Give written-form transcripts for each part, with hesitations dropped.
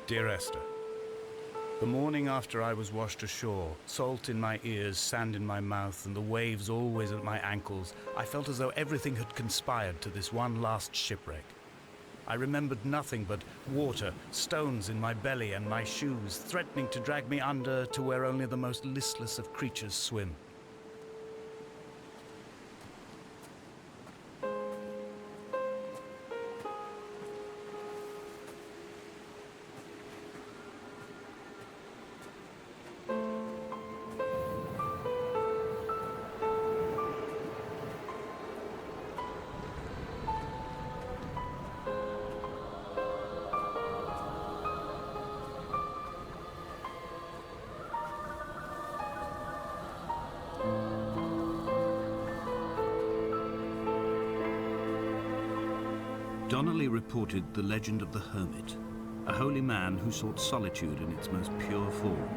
Dear Esther, the morning after I was washed ashore, salt in my ears, sand in my mouth, and the waves always at my ankles, I felt as though everything had conspired to this one last shipwreck. I remembered nothing but water, stones in my belly and my shoes, threatening to drag me under to where only the most listless of creatures swim. Donnelly reported the legend of the hermit, a holy man who sought solitude in its most pure form.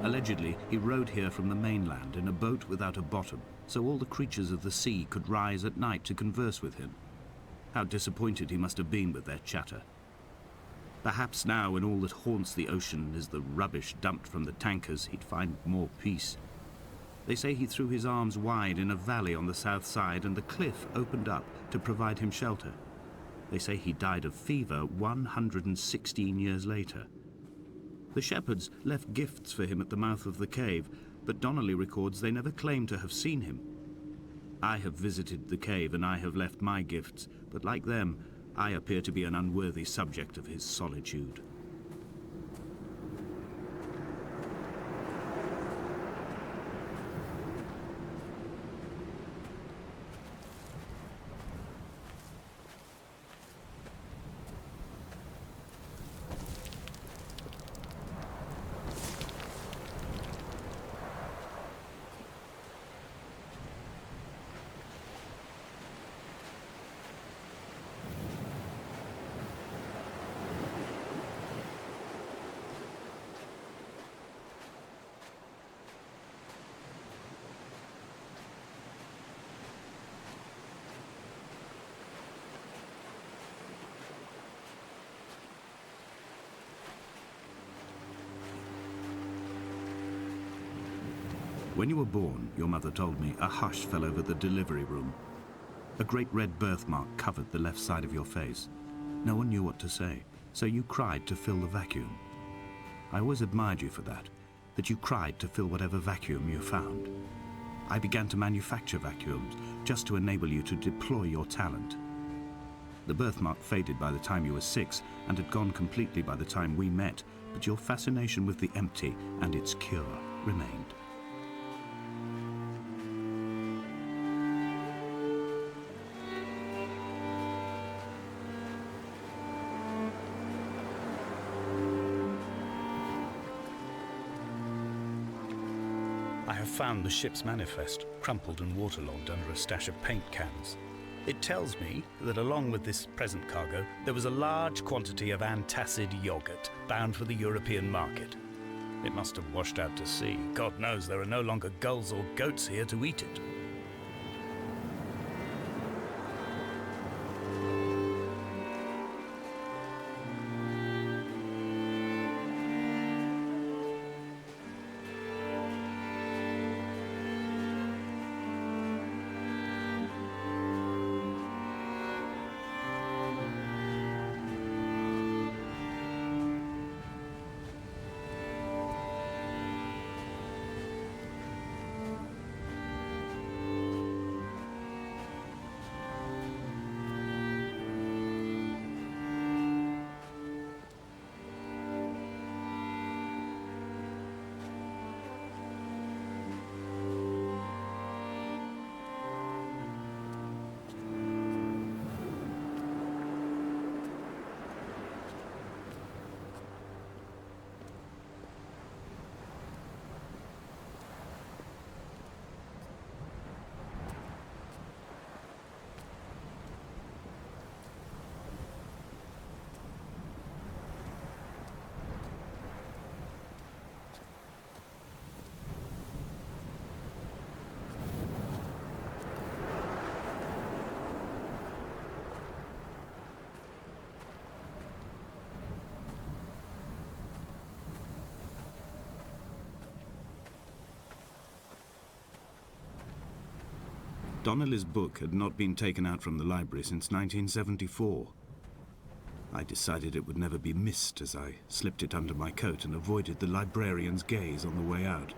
Allegedly, he rode here from the mainland in a boat without a bottom, so all the creatures of the sea could rise at night to converse with him. How disappointed he must have been with their chatter. Perhaps now, when all that haunts the ocean is the rubbish dumped from the tankers, he'd find more peace. They say he threw his arms wide in a valley on the south side, and the cliff opened up to provide him shelter. They say he died of fever 116 years later. The shepherds left gifts for him at the mouth of the cave, but Donnelly records they never claimed to have seen him. I have visited the cave and I have left my gifts, but like them, I appear to be an unworthy subject of his solitude. When you were born, your mother told me, a hush fell over the delivery room. A great red birthmark covered the left side of your face. No one knew what to say, so you cried to fill the vacuum. I always admired you for that you cried to fill whatever vacuum you found. I began to manufacture vacuums just to enable you to deploy your talent. The birthmark faded by the time you were 6 and had gone completely by the time we met, but your fascination with the empty and its cure remained. I have found the ship's manifest, crumpled and waterlogged under a stash of paint cans. It tells me that along with this present cargo, there was a large quantity of antacid yogurt bound for the European market. It must have washed out to sea. God knows there are no longer gulls or goats here to eat it. Donnelly's book had not been taken out from the library since 1974. I decided it would never be missed as I slipped it under my coat and avoided the librarian's gaze on the way out.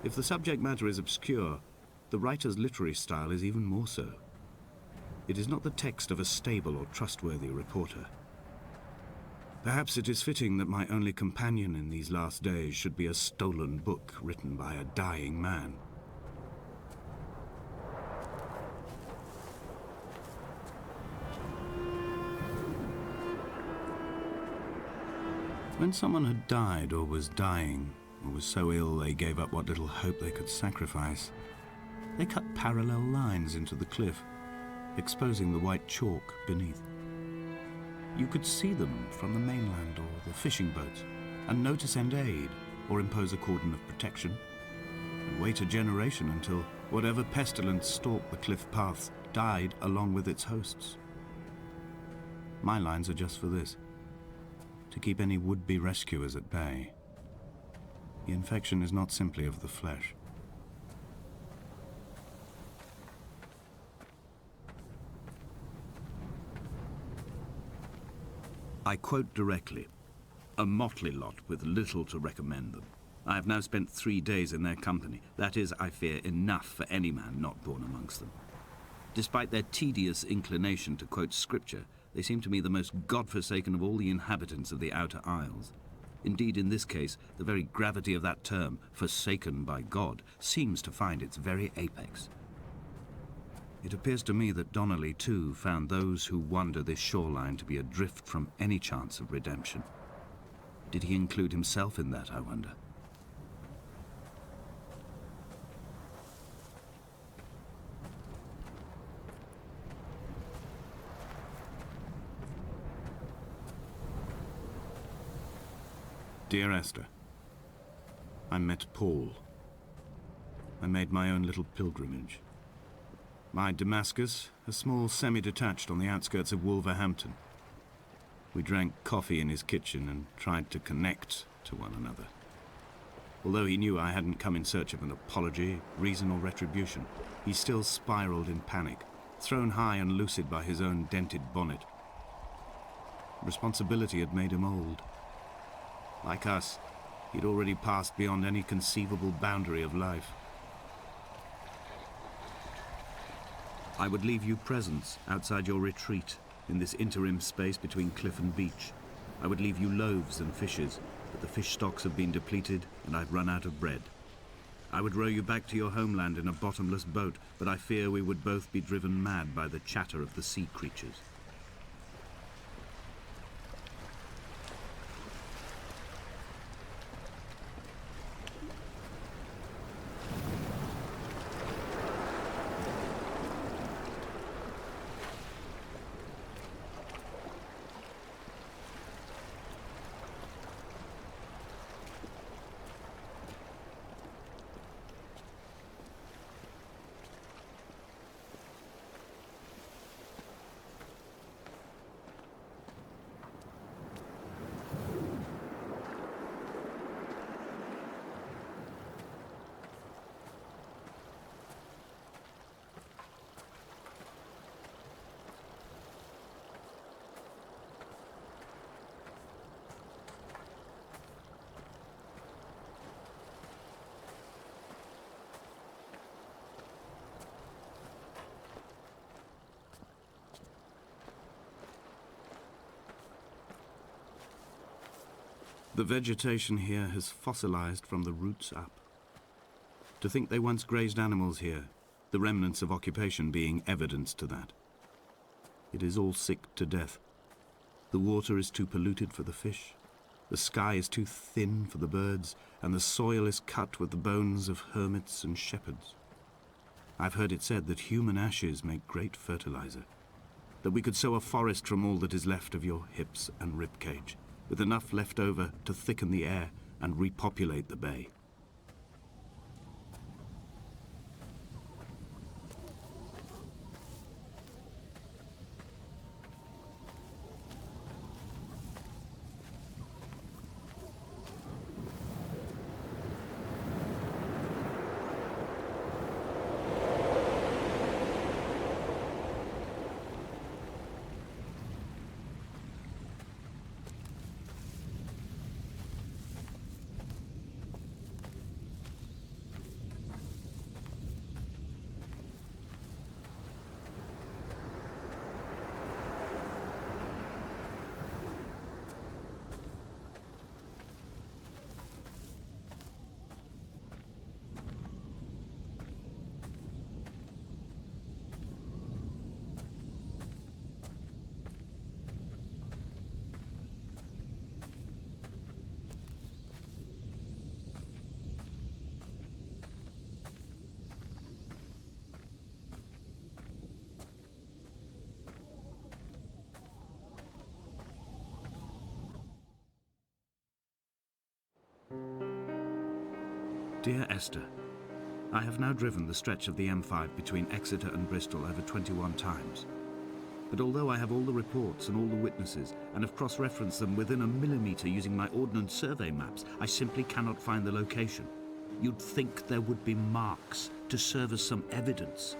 If the subject matter is obscure, the writer's literary style is even more so. It is not the text of a stable or trustworthy reporter. Perhaps it is fitting that my only companion in these last days should be a stolen book written by a dying man. When someone had died or was dying, or was so ill they gave up what little hope they could sacrifice, they cut parallel lines into the cliff, exposing the white chalk beneath. You could see them from the mainland or the fishing boats, and know to send aid or impose a cordon of protection, and wait a generation until whatever pestilence stalked the cliff paths died along with its hosts. My lines are just for this: to keep any would-be rescuers at bay. The infection is not simply of the flesh. I quote directly, "A motley lot with little to recommend them. I have now spent 3 days in their company. That is, I fear, enough for any man not born amongst them. Despite their tedious inclination to quote scripture, they seem to me the most God-forsaken of all the inhabitants of the Outer Isles. Indeed, in this case, the very gravity of that term, forsaken by God, seems to find its very apex. It appears to me that Donnelly, too, found those who wander this shoreline to be adrift from any chance of redemption. Did he include himself in that, I wonder? Dear Esther, I met Paul. I made my own little pilgrimage. My Damascus, a small semi-detached on the outskirts of Wolverhampton. We drank coffee in his kitchen and tried to connect to one another. Although he knew I hadn't come in search of an apology, reason or retribution, he still spiraled in panic, thrown high and lucid by his own dented bonnet. Responsibility had made him old. Like us, he'd already passed beyond any conceivable boundary of life. I would leave you presents outside your retreat in this interim space between cliff and beach. I would leave you loaves and fishes, but the fish stocks have been depleted and I've run out of bread. I would row you back to your homeland in a bottomless boat, but I fear we would both be driven mad by the chatter of the sea creatures. The vegetation here has fossilized from the roots up. To think they once grazed animals here, the remnants of occupation being evidence to that. It is all sick to death. The water is too polluted for the fish, the sky is too thin for the birds, and the soil is cut with the bones of hermits and shepherds. I've heard it said that human ashes make great fertilizer, that we could sow a forest from all that is left of your hips and ribcage, with enough left over to thicken the air and repopulate the bay. Dear Esther, I have now driven the stretch of the M5 between Exeter and Bristol over 21 times. But although I have all the reports and all the witnesses and have cross-referenced them within a millimetre using my ordnance survey maps, I simply cannot find the location. You'd think there would be marks to serve as some evidence.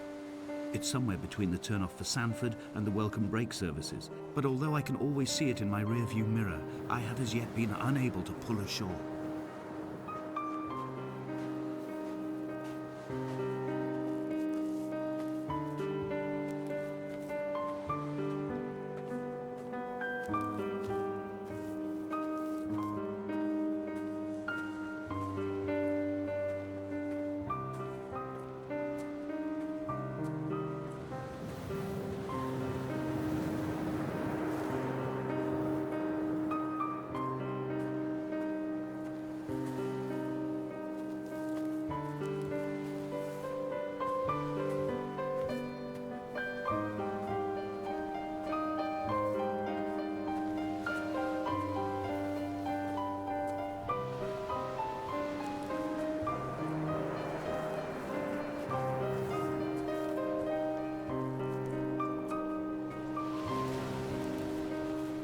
It's somewhere between the turn-off for Sanford and the welcome brake services. But although I can always see it in my rear-view mirror, I have as yet been unable to pull ashore.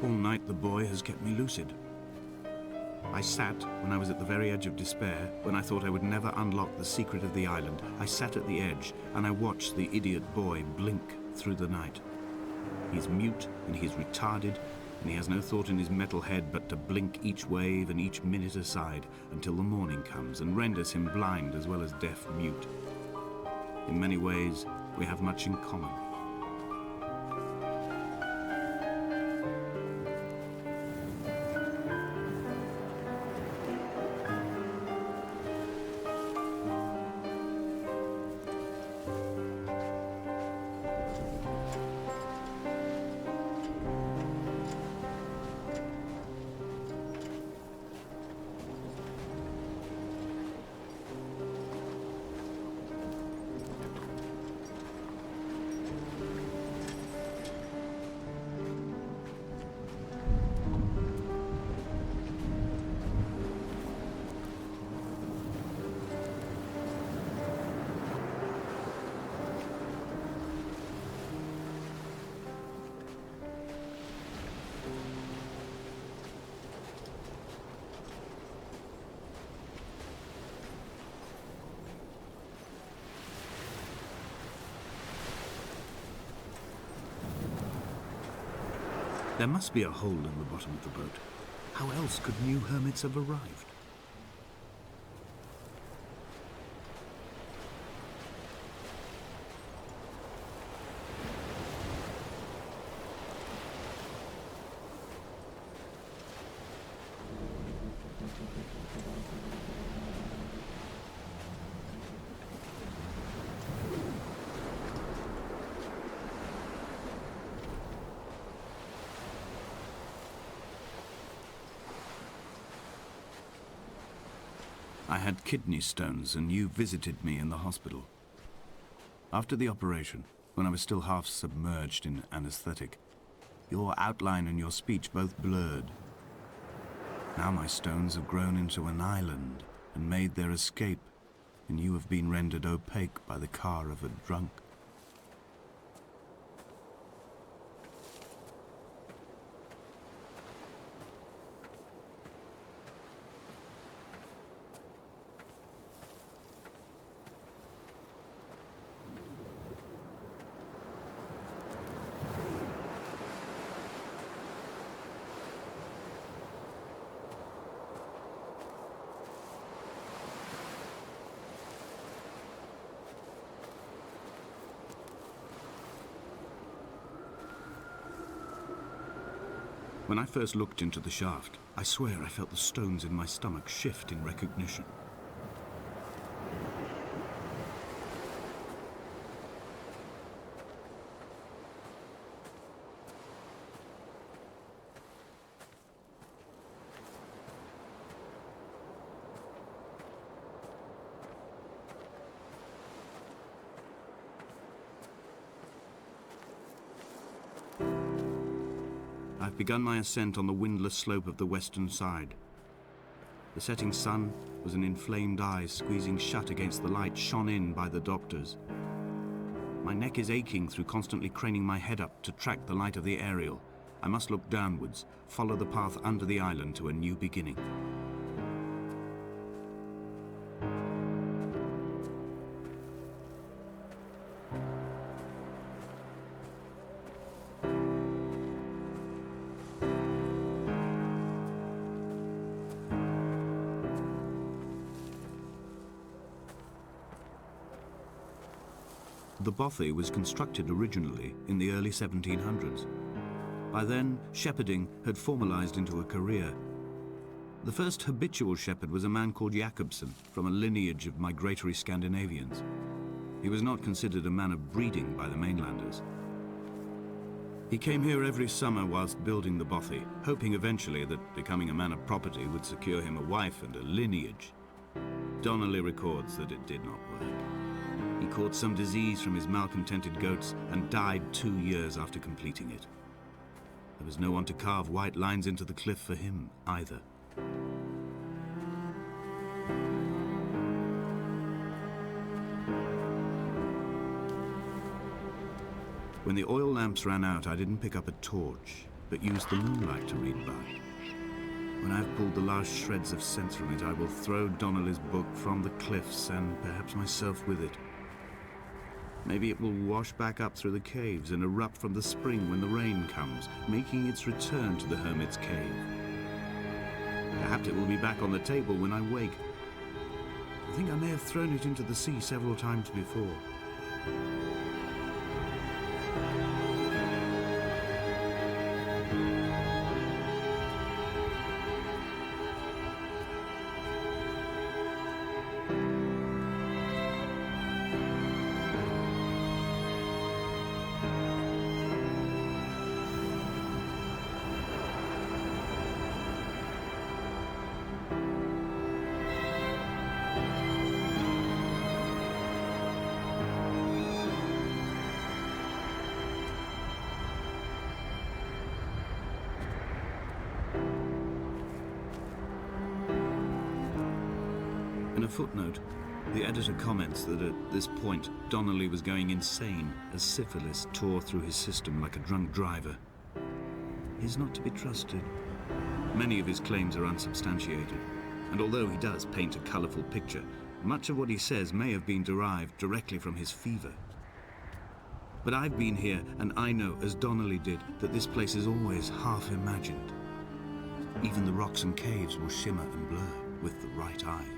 All night the boy has kept me lucid. I sat, when I was at the very edge of despair, when I thought I would never unlock the secret of the island, I sat at the edge and I watched the idiot boy blink through the night. He's mute and he's retarded, and he has no thought in his metal head but to blink each wave and each minute aside until the morning comes and renders him blind as well as deaf mute. In many ways, we have much in common. There must be a hole in the bottom of the boat. How else could new hermits have arrived? I had kidney stones and you visited me in the hospital. After the operation, when I was still half submerged in anesthetic, your outline and your speech both blurred. Now my stones have grown into an island and made their escape, and you have been rendered opaque by the car of a drunk. When I first looked into the shaft, I swear I felt the stones in my stomach shift in recognition. I've begun my ascent on the windless slope of the western side. The setting sun was an inflamed eye squeezing shut against the light shone in by the doctors. My neck is aching through constantly craning my head up to track the light of the aerial. I must look downwards, follow the path under the island to a new beginning. The bothy was constructed originally in the early 1700s. By then, shepherding had formalized into a career. The first habitual shepherd was a man called Jakobsen, from a lineage of migratory Scandinavians. He was not considered a man of breeding by the mainlanders. He came here every summer whilst building the bothy, hoping eventually that becoming a man of property would secure him a wife and a lineage. Donnelly records that it did not work. He caught some disease from his malcontented goats and died 2 years after completing it. There was no one to carve white lines into the cliff for him either. When the oil lamps ran out, I didn't pick up a torch, but used the moonlight to read by. When I've pulled the last shreds of sense from it, I will throw Donnelly's book from the cliffs and perhaps myself with it. Maybe it will wash back up through the caves and erupt from the spring when the rain comes, making its return to the hermit's cave. Perhaps it will be back on the table when I wake. I think I may have thrown it into the sea several times before. In a footnote, the editor comments that at this point, Donnelly was going insane as syphilis tore through his system like a drunk driver. He's not to be trusted. Many of his claims are unsubstantiated, and although he does paint a colourful picture, much of what he says may have been derived directly from his fever. But I've been here, and I know, as Donnelly did, that this place is always half imagined. Even the rocks and caves will shimmer and blur with the right eyes.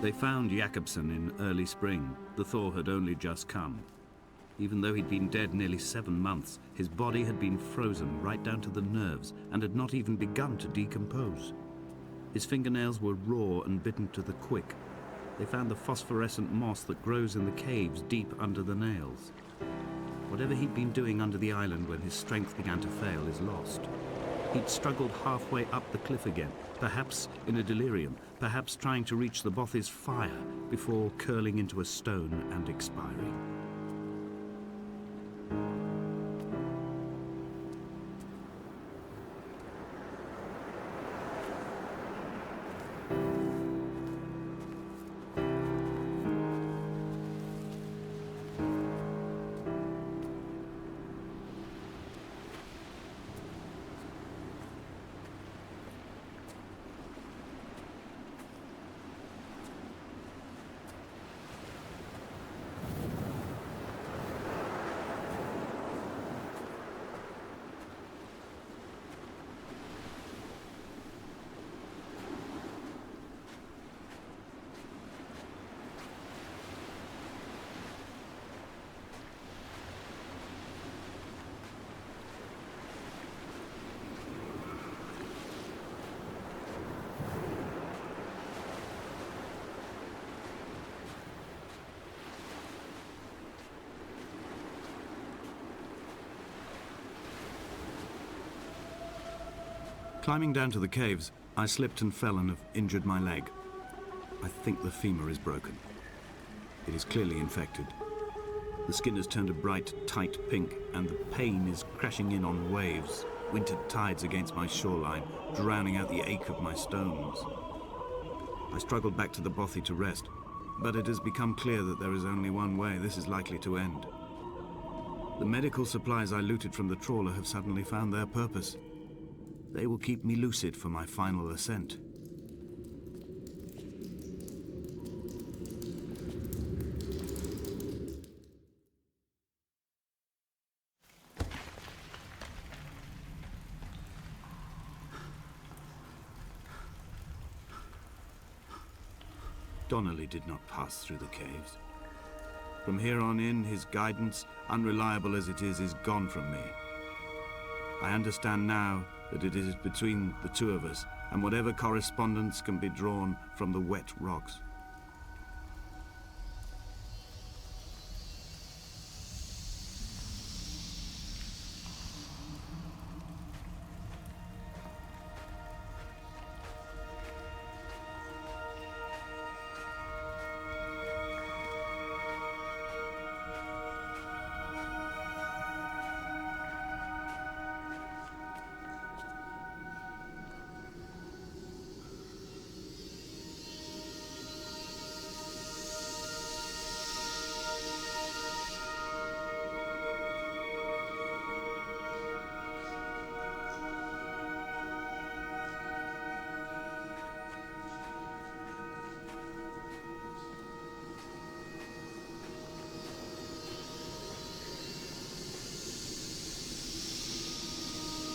They found Jakobsen in early spring. The thaw had only just come. Even though he'd been dead nearly 7 months, his body had been frozen right down to the nerves and had not even begun to decompose. His fingernails were raw and bitten to the quick. They found the phosphorescent moss that grows in the caves deep under the nails. Whatever he'd been doing under the island when his strength began to fail is lost. He'd struggled halfway up the cliff again, perhaps in a delirium, perhaps trying to reach the bothy's fire before curling into a stone and expiring. Climbing down to the caves, I slipped and fell and have injured my leg. I think the femur is broken. It is clearly infected. The skin has turned a bright, tight pink, and the pain is crashing in on waves, winter tides against my shoreline, drowning out the ache of my stones. I struggled back to the bothy to rest, but it has become clear that there is only one way this is likely to end. The medical supplies I looted from the trawler have suddenly found their purpose. They will keep me lucid for my final ascent. Donnelly did not pass through the caves. From here on in, his guidance, unreliable as it is gone from me. I understand now that it is between the two of us, and whatever correspondence can be drawn from the wet rocks.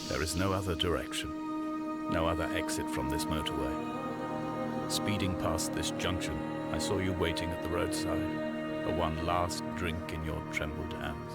There is no other direction, no other exit from this motorway. Speeding past this junction, I saw you waiting at the roadside, for one last drink in your trembled hands.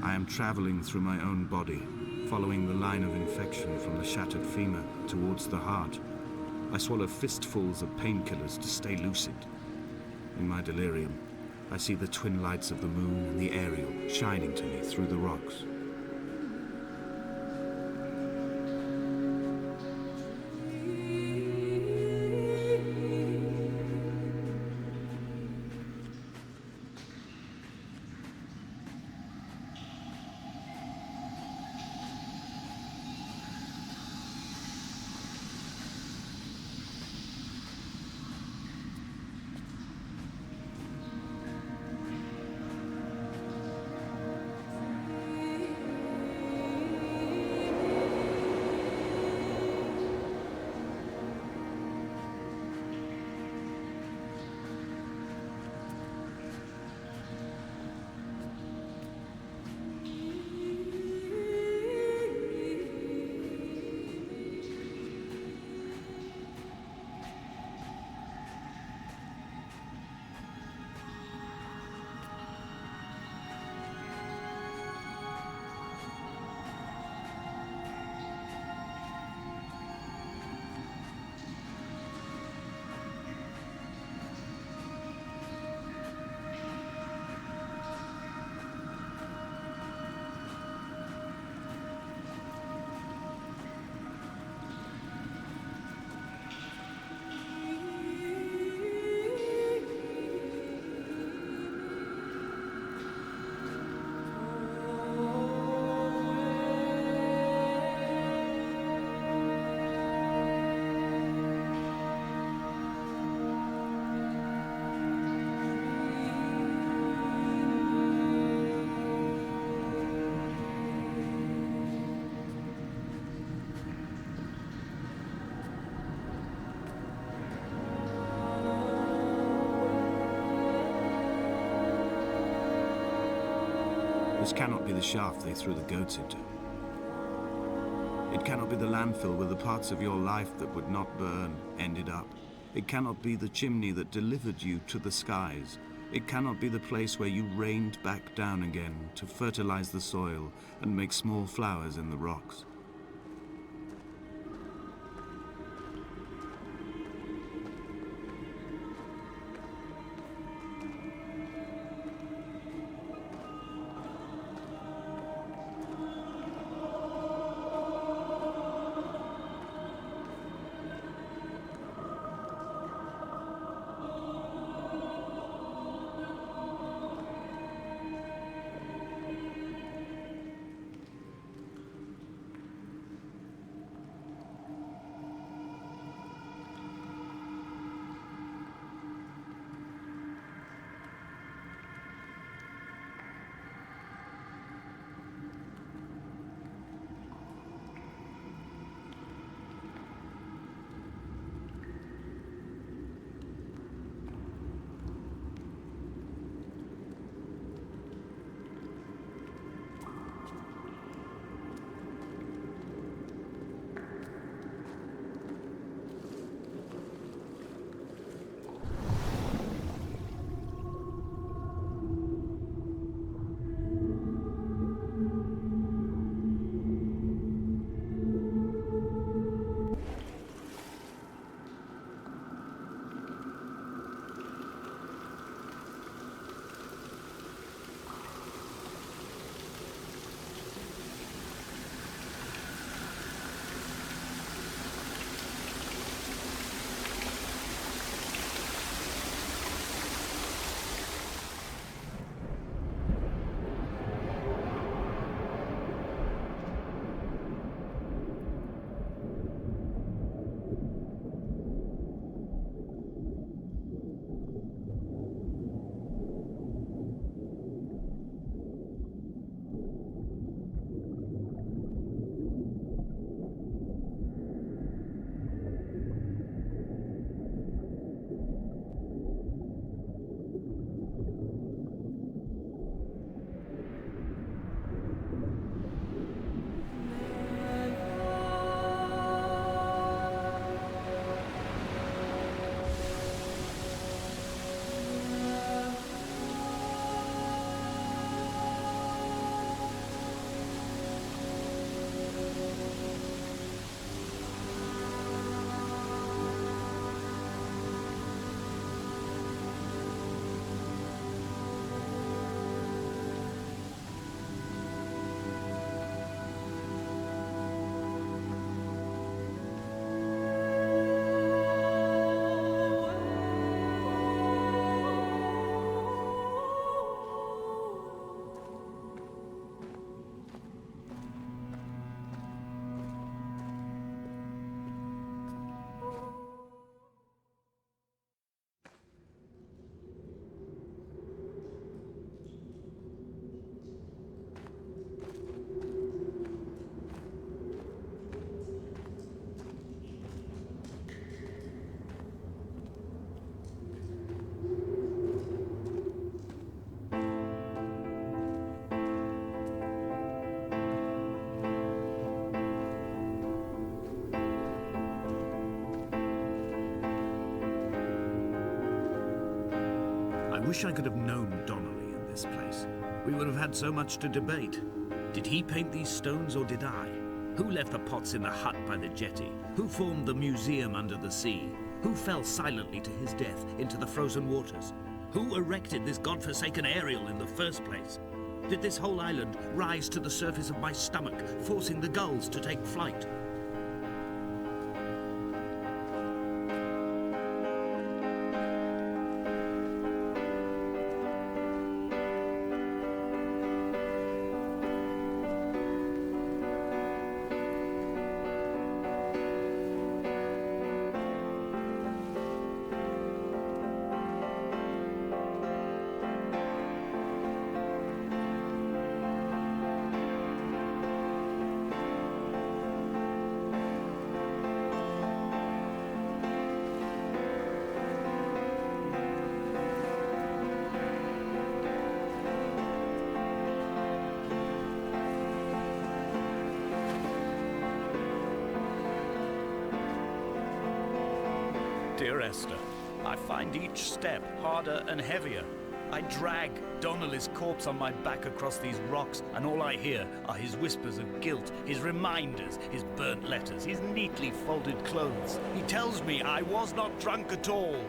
I am traveling through my own body, following the line of infection from the shattered femur towards the heart. I swallow fistfuls of painkillers to stay lucid. In my delirium, I see the twin lights of the moon and the Ariel shining to me through the rocks. This cannot be the shaft they threw the goats into. It cannot be the landfill where the parts of your life that would not burn ended up. It cannot be the chimney that delivered you to the skies. It cannot be the place where you rained back down again to fertilize the soil and make small flowers in the rocks. wish I could have known Donnelly in this place. We would have had so much to debate. Did he paint these stones or did I? Who left the pots in the hut by the jetty? Who formed the museum under the sea? Who fell silently to his death into the frozen waters? Who erected this godforsaken aerial in the first place? Did this whole island rise to the surface of my stomach, forcing the gulls to take flight? Dear Esther, I find each step harder and heavier. I drag Donnelly's corpse on my back across these rocks, and all I hear are his whispers of guilt, his reminders, his burnt letters, his neatly folded clothes. He tells me I was not drunk at all.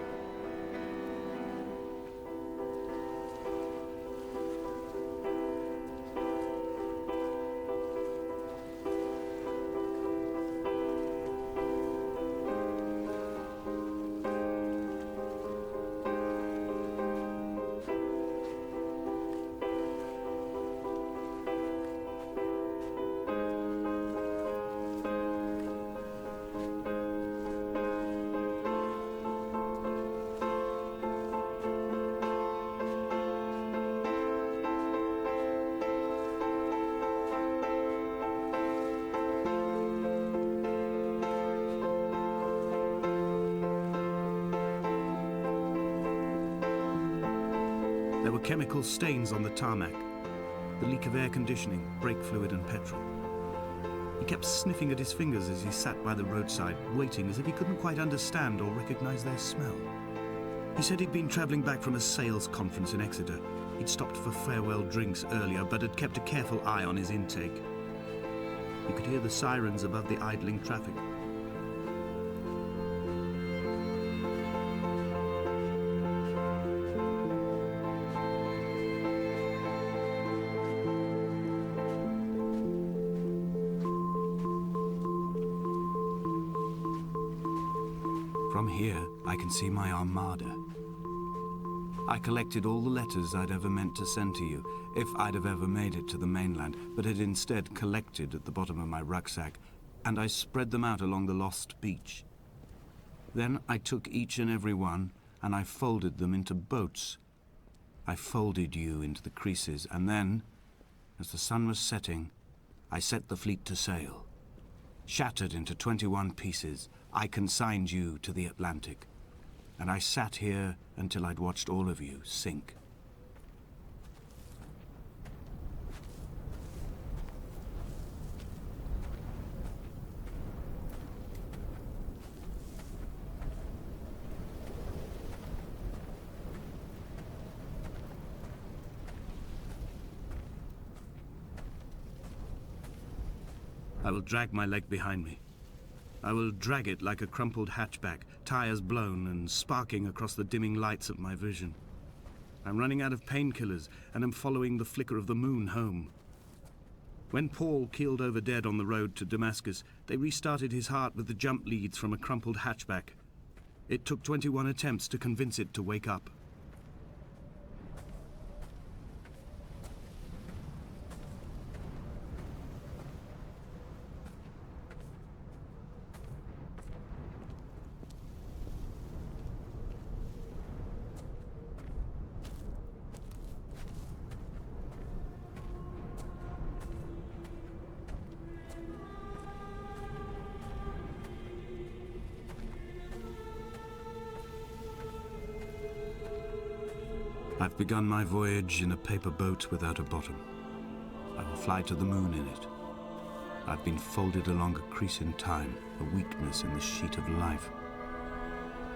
There were chemical stains on the tarmac, the leak of air conditioning, brake fluid and petrol. He kept sniffing at his fingers as he sat by the roadside, waiting as if he couldn't quite understand or recognize their smell. He said he'd been traveling back from a sales conference in Exeter. He'd stopped for farewell drinks earlier, but had kept a careful eye on his intake. He could hear the sirens above the idling traffic. From here, I can see my armada. I collected all the letters I'd ever meant to send to you, if I'd have ever made it to the mainland, but had instead collected at the bottom of my rucksack, and I spread them out along the lost beach. Then I took each and every one, and I folded them into boats. I folded you into the creases, and then, as the sun was setting, I set the fleet to sail. Shattered into 21 pieces, I consigned you to the Atlantic, and I sat here until I'd watched all of you sink. I will drag my leg behind me. I will drag it like a crumpled hatchback, tires blown and sparking across the dimming lights of my vision. I'm running out of painkillers and am following the flicker of the moon home. When Paul keeled over dead on the road to Damascus, they restarted his heart with the jump leads from a crumpled hatchback. It took 21 attempts to convince it to wake up. I've begun my voyage in a paper boat without a bottom. I will fly to the moon in it. I've been folded along a crease in time, a weakness in the sheet of life.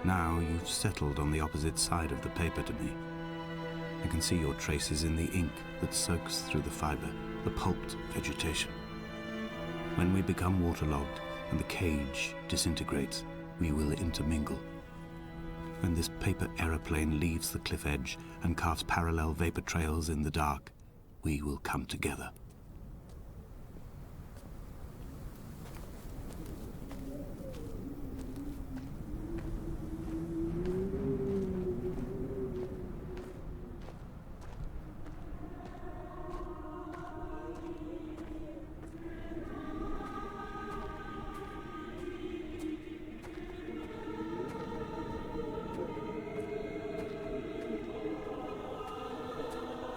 Now you've settled on the opposite side of the paper to me. I can see your traces in the ink that soaks through the fibre, the pulped vegetation. When we become waterlogged and the cage disintegrates, we will intermingle. When this paper aeroplane leaves the cliff edge and carves parallel vapor trails in the dark, we will come together.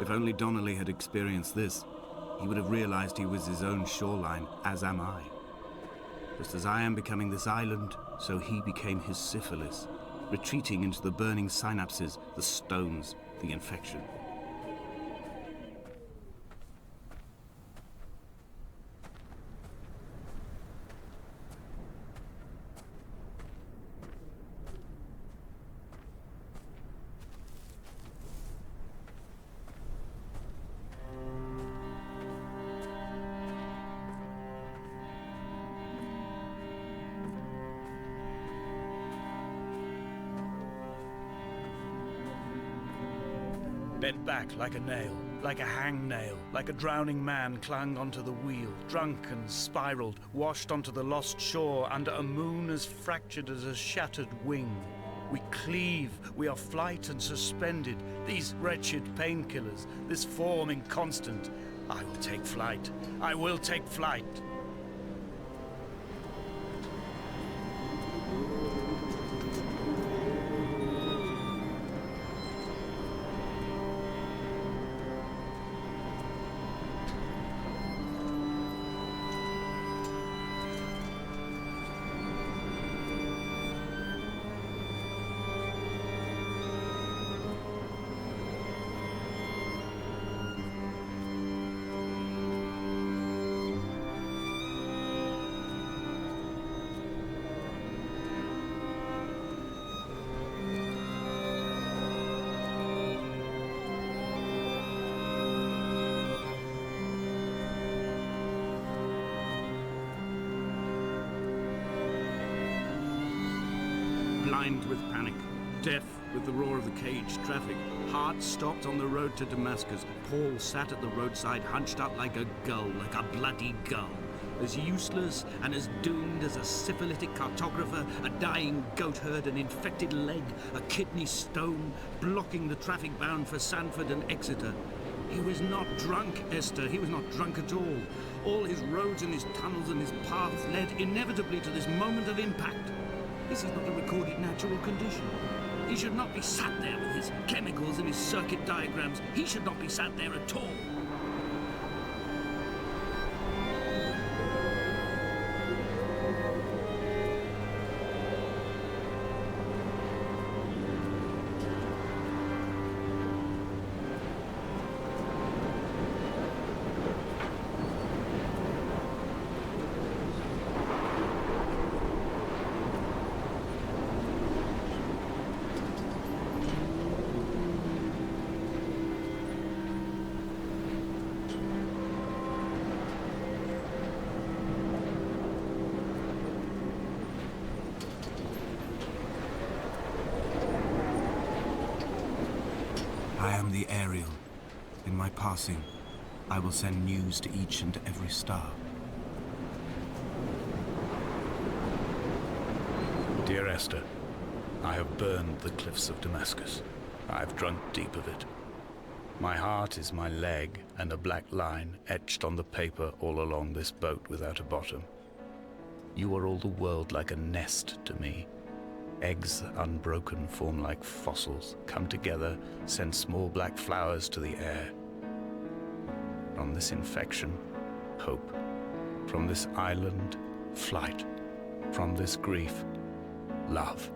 If only Donnelly had experienced this, he would have realized he was his own shoreline, as am I. Just as I am becoming this island, so he became his syphilis, retreating into the burning synapses, the stones, the infection. Bent back like a nail, like a hangnail, like a drowning man clung onto the wheel, drunk and spiraled, washed onto the lost shore under a moon as fractured as a shattered wing. We cleave, we are flight and suspended, these wretched painkillers, this form inconstant. I will take flight, I will take flight. Blind with panic, deaf with the roar of the cage traffic, heart stopped on the road to Damascus, Paul sat at the roadside hunched up like a gull, like a bloody gull, as useless and as doomed as a syphilitic cartographer, a dying goat herd, an infected leg, a kidney stone, blocking the traffic bound for Sanford and Exeter. He was not drunk, Esther. He was not drunk at all. All his roads and his tunnels and his paths led inevitably to this moment of impact. This is not a recorded natural condition. He should not be sat there with his chemicals and his circuit diagrams. He should not be sat there at all. I am the Ariel. In my passing, I will send news to each and every star. Dear Esther, I have burned the cliffs of Damascus. I have drunk deep of it. My heart is my leg and a black line etched on the paper all along this boat without a bottom. You are all the world like a nest to me. Eggs unbroken form like fossils, come together, send small black flowers to the air. From this infection, hope. From this island, flight. From this grief, love.